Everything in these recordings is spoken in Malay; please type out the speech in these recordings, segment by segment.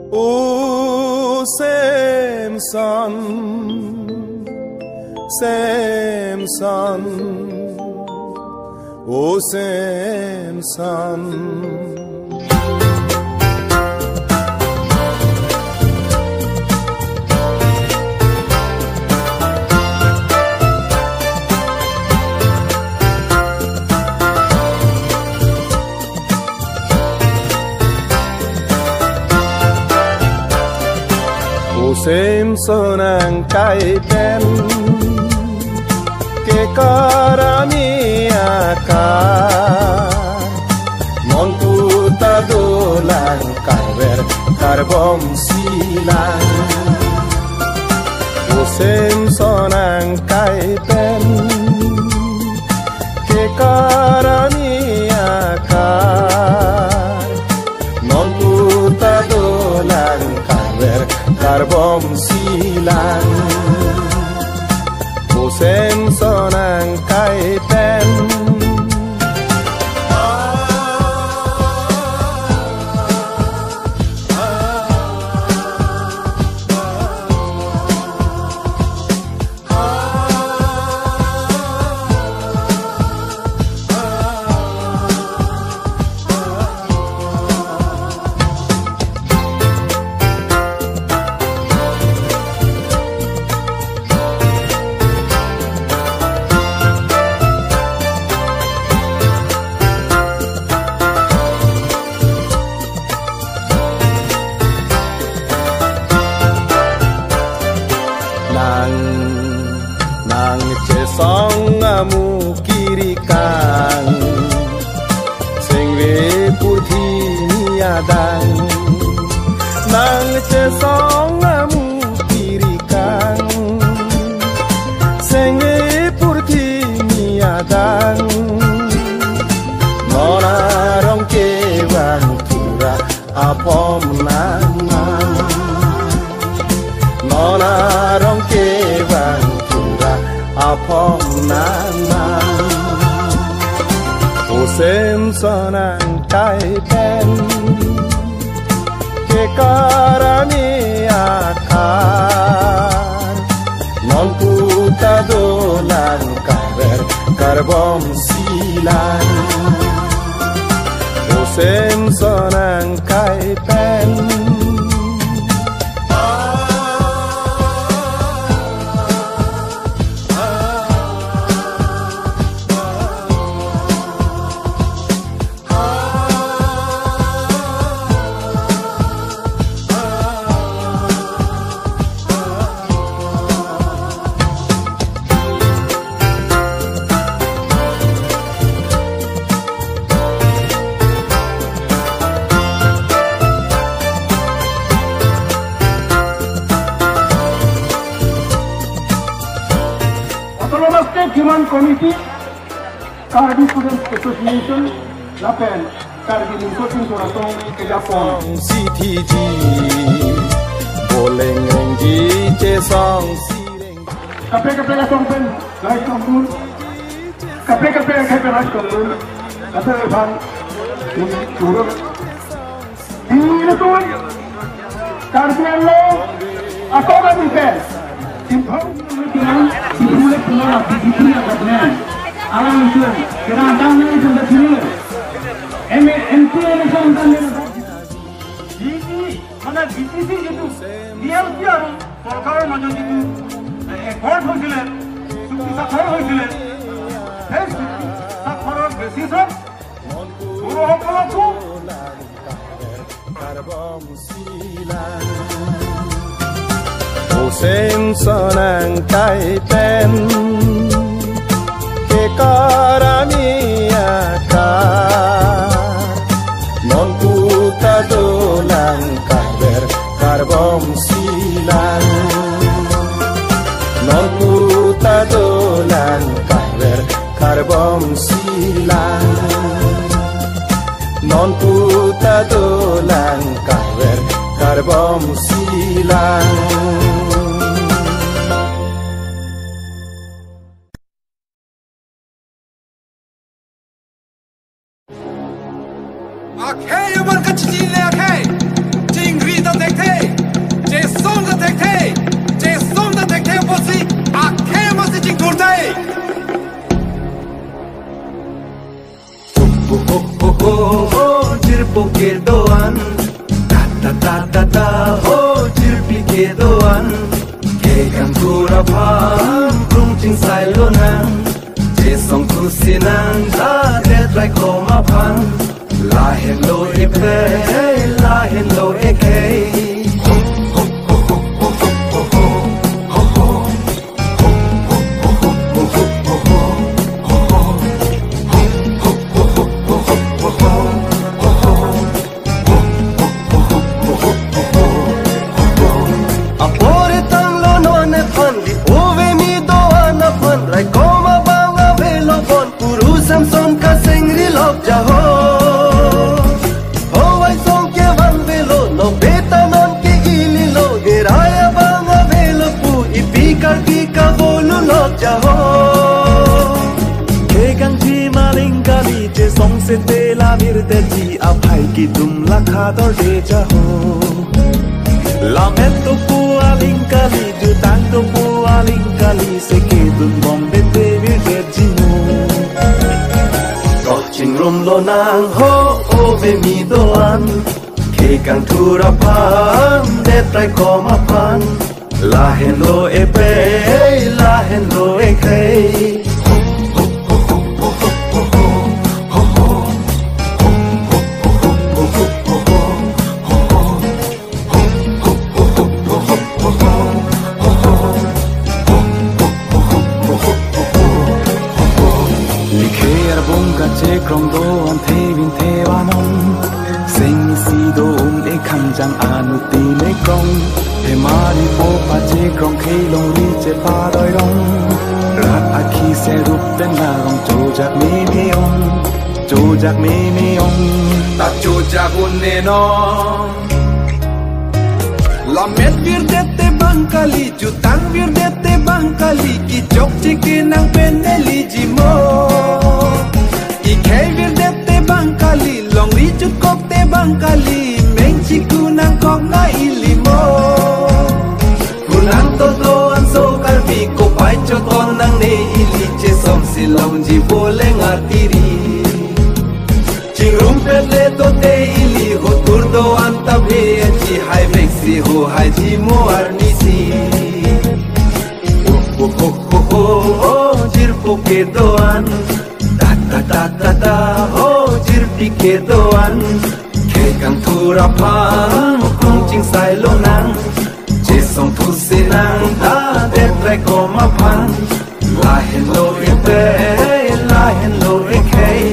Oh, same sun, same sun. Oh, same sun. Same son ang kaipen ke karami akar non puta dolang karver karbom silang. Same son ang kaipen ke karami akar non puta dolang karver karbom silang. Bosen sonang kaipen nang cesong amu kiri kang sing we purthi niadang nang cesong amu kiri kang sing we purthi niadang nona rong ke wang tura apom nang nona rong ke wang apom nang Osem sonang kaipen ke karami akar non puta dolan karver karbom silang. Osem sonang kaipen State Human Committee, Karbi Students Association, l'appel Karbi Linkotin Corazon et Japon. CTG, Boleng Rengi, Chesong, Sireng. Kape la sompen, Raj Kampur. Kape Raj Kampur. Kape Van, Turuk. Ini tu, Karbi Allah, aku akan dipel. Simpang, Dibuat punya dibuat kajian. Alam itu, kerana ini sudah sini. MP election ini. Ini mana BTC itu? Dia ujian. Sarkar mana itu? Ekor hojilen, sukti sakar hojilen. Hes, sakar besisap. Guru hokalaku. Karbom silang. Osem sonang kaipen ke karami akar non puta dolang karver karbom silang. Non puta dolang karver karbom silang. Non puta dolang karver karbom silang. Okay, you want to continue, okay? doan ta ta ta ta ta ho jirpi ke doan ke kan pura pham rung ching sai lo nang je song tu sinang da de trai ko ma phang la hello e pe la hello e ke se te la virte ji apai ki dum la khador de jaho la mento pu alinkali ju tang to pu alinkali se ke dum bom de te virte ji no ko ching rum lo nang ho o ve mi doan ke kang thura pan de trai ko ma pan la hello e pe la hello e kai che krong do an the vin the wa non sing si do e kham jang anu ti le krong he mari po pa che krong khe long ri che pa doi rong rat a khi se rup den la rong cho jak me me ong cho jak me me ong ta cho jak un ne no la met vir de te bankali ju tang vir de te bankali ki chok che ke nang pen ne li ji mo i khe vir de te bankali long ri chut kok te bankali meng chi ku nang kok na ilimo kunang to do an so kal vi ko pai cho ton nang ne ili che som si long ji bo le ngar tiri ching rum pe le to te ili ho tur do an ta bhe chi hai vex si ho hai ji mo ar ni si ho jir po ke do an ta ta ta ta ta ho jir pi ke do an ke kang thura phang kong ching sai lo nang che song thu se nang ta de trai ko ma phang la hello e pe la hello e kai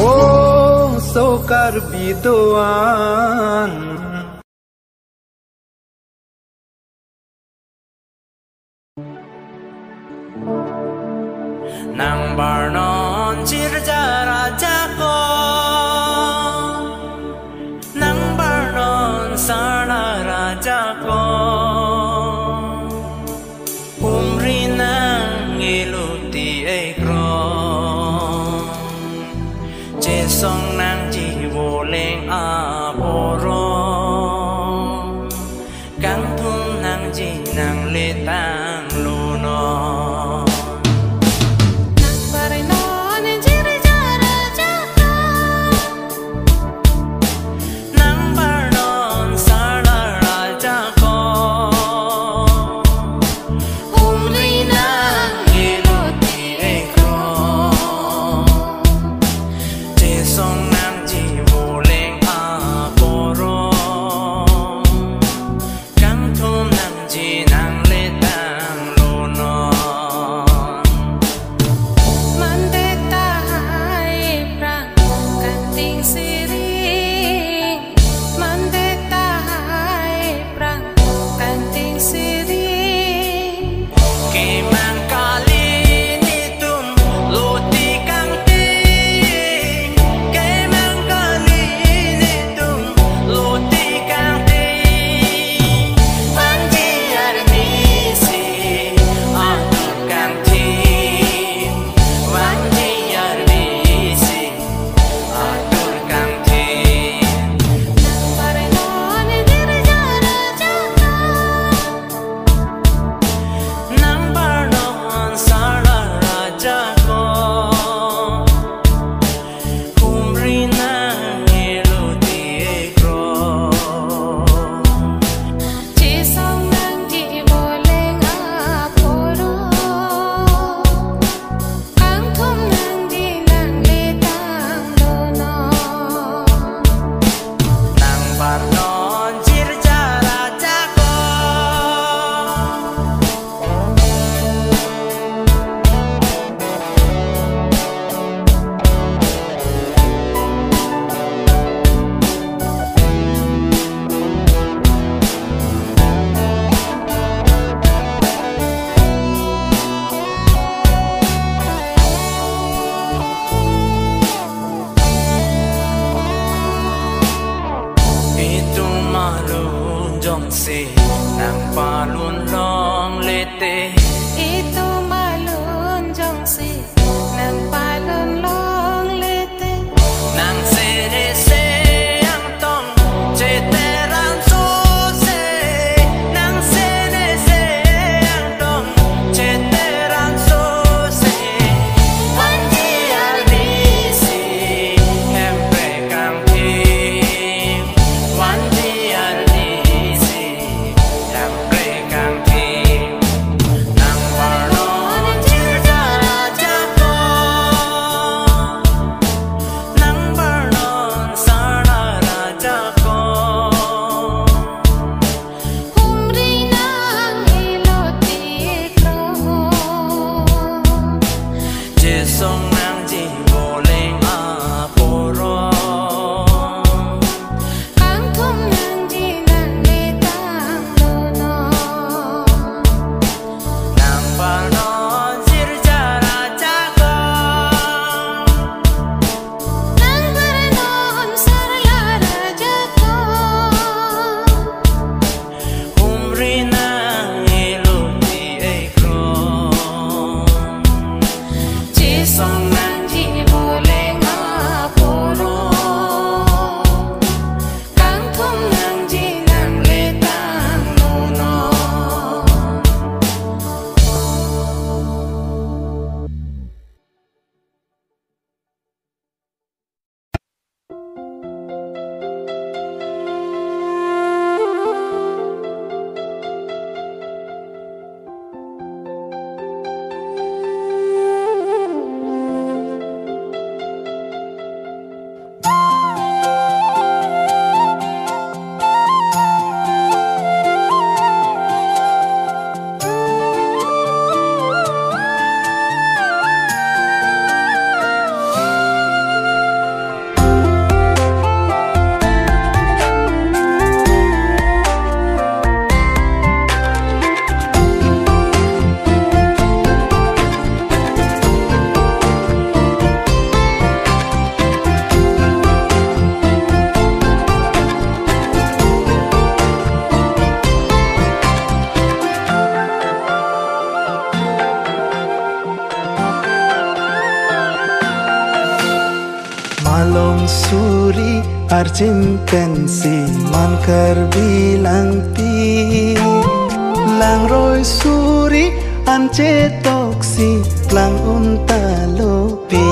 oh so kar bi doan nang bar non chir jara jako nang bar non sara ra jako umri nang iluti ai kro che song nang ji vô leng a boro căng thun nang ji nang le tang lu no song nam ji vô lên a itu malu jong si nang palun long lete itu malun jong si nang palun long lete nang sere se ang tong ceteran su se nang sere se ang tong ceteran su se wanji alisi hempe kang ki wanji alisi hempe kang ki nang warnon jirja jago nang warnon sarna raja ko umri nang iloti kroho jesong nang ji boleng aporo ang thum nang jinan letang lono nang warnon jirja raja ko nang warnon sarla raja ko umri nang iloti ekro jesong nang ji boleng aporo ang thum nang jinan letang lono Malong suri arjim pensi mankar bilang pi lang roy suri ance toksi lang untalo pi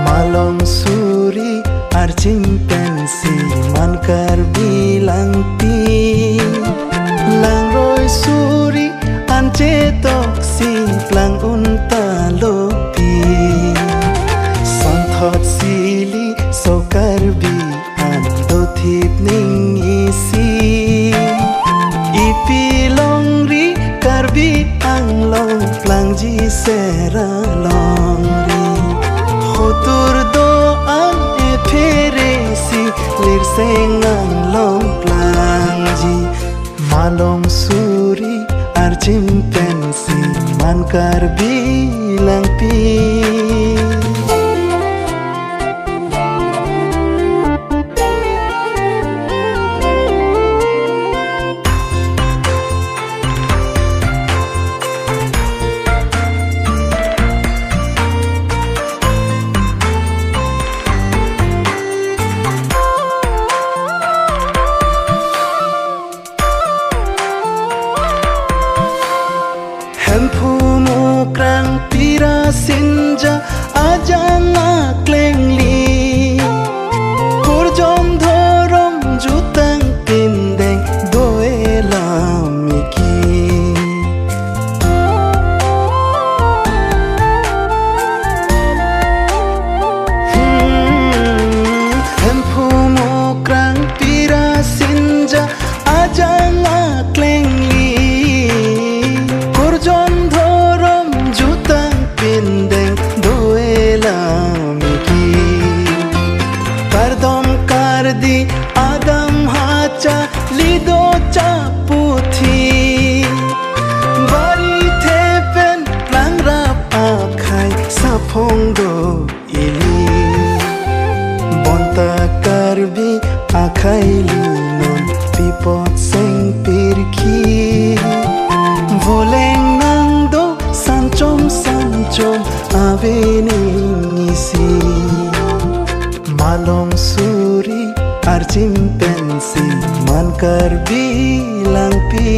Malong suri arjim pensi mankar bilang pi lang roy suri ance toksi lang untalo pi Santhot sili so karbi ando thip ning isi ipi longri karbi anglong plangji sera longri hotur do an e pheresi lirseng anglong plangji Malong suri arjim pensi man karbi lang pi Hempu mukrang pira sinja ajang aklengli Kurjom dhorom jutang pindeng doelamiki Hempu mukrang pira sinja ajang aklengli Kurjon dhorom jutang pindeng doelamiki Pardom kardi agam hacha lido chaputhi Bari thepen plangrap akhai saphong do ili Bonta karbi akha khailingon pipot seng pirki voleng nang do sanchom avening isi malong suri arjim pensi mankar bilang pi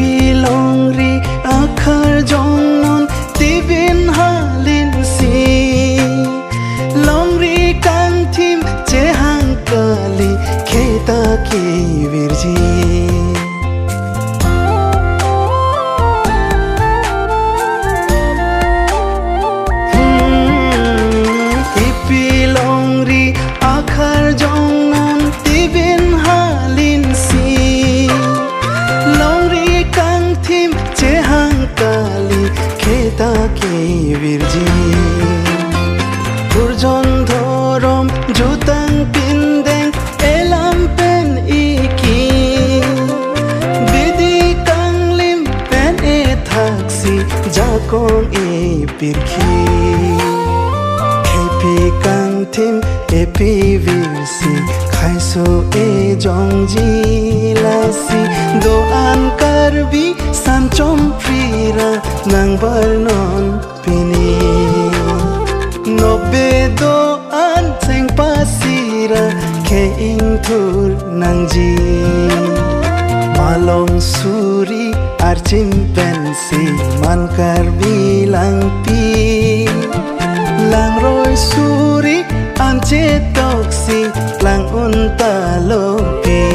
Pilongri akhar jongnon tibin halin si longri kang tim chehang kali kheta ki virji Pilongri akhar jongnon tibin halin si kali kheta ki virji purjon thorom jutang pindeng elam pen iki bidi kanglim pen e thaksi jakong e pirkhi khepi kang tim epi virsi khaiso e jongji lasi doan karbi sanchom prira nang barnon pini nobe doan seng pasira ke ing thur nang ji malong suri arjim pensi mankar bilang pi lang roy suri ance toksi lang unta lopi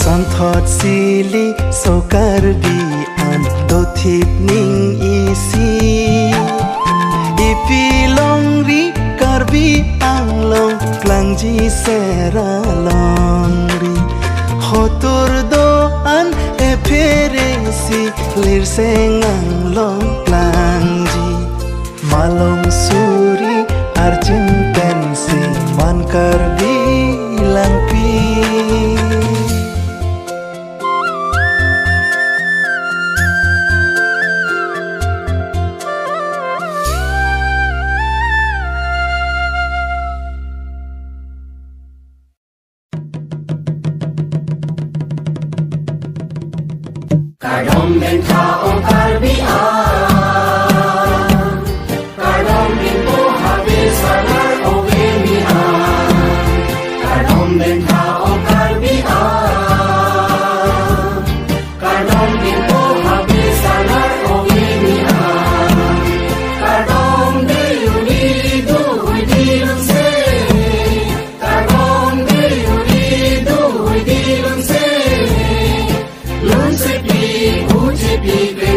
santhot sili sokar bi an do thip ning isi ipilongri karbi anglong klangji sera longri hotur do an eferesi lirseng anglong klangji malong suri arjim pensi mankar bilang pi Kadom den kao karbi kadom den bo habe sanar ogeni kadom den kao karbi kadom den bo habe sanar ogeni kadom de uni do dilum se kadom de uni do dilum se lun se pi uji pi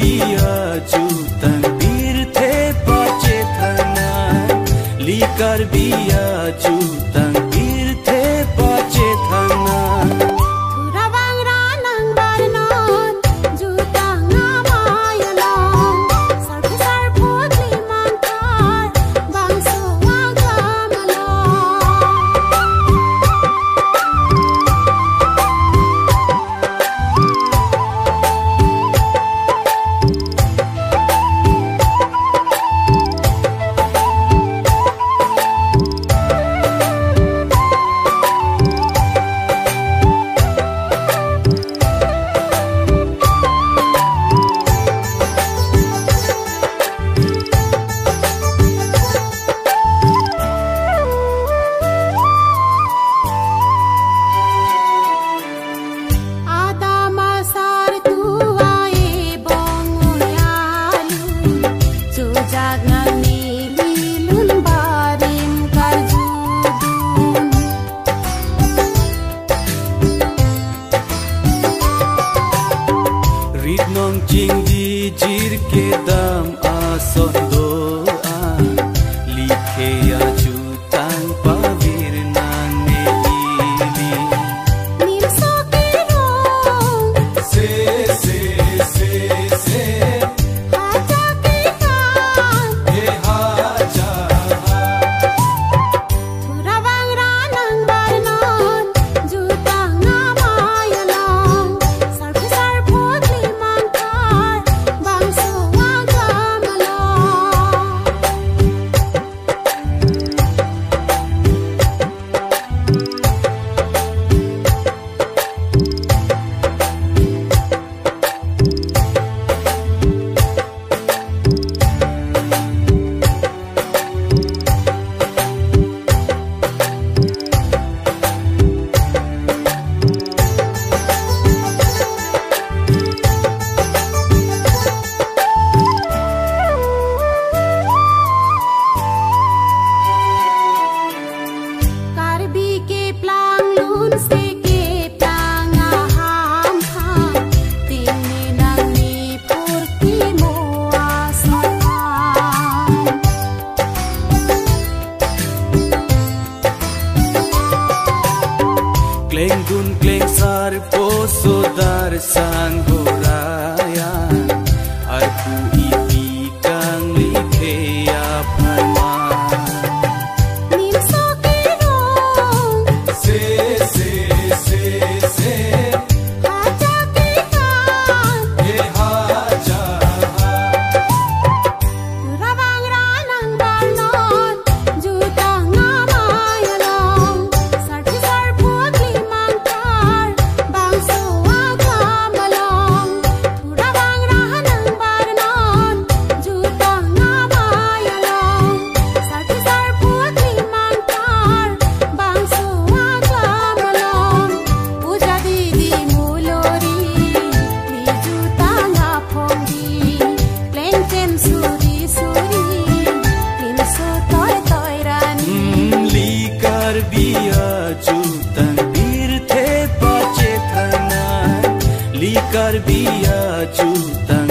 biya jutang birthe pache thana likar biya jutang birthe pache thana Nong jing di jir ke dam ason doa likhe ya jutang pavir nang nelili nim so ke rong se ha ja ke kan he ha ja thura wang ra nang bar non jutang na maya long sar phot li mang kar bang so wa ga malong Karbi ke plang lun se ke plang aham ham tini nang ni purti mo asam kleng gun kleng sar poso dar sang horaya arku ipi kang likhe ya pharma nim so ke rong se ha ja ke kan he ha ja thura wang ra nang bar non jutang na maya long sar phot li mang kar bang so wa ga malong thura wang ra nang bar non jutang na maya long sar phot li mang kar bang so wa ga malong puja didi mulori ni jutang na phongi plain chen suri lim so toy rani likar biya jutang birthe pache thana likar biya jutang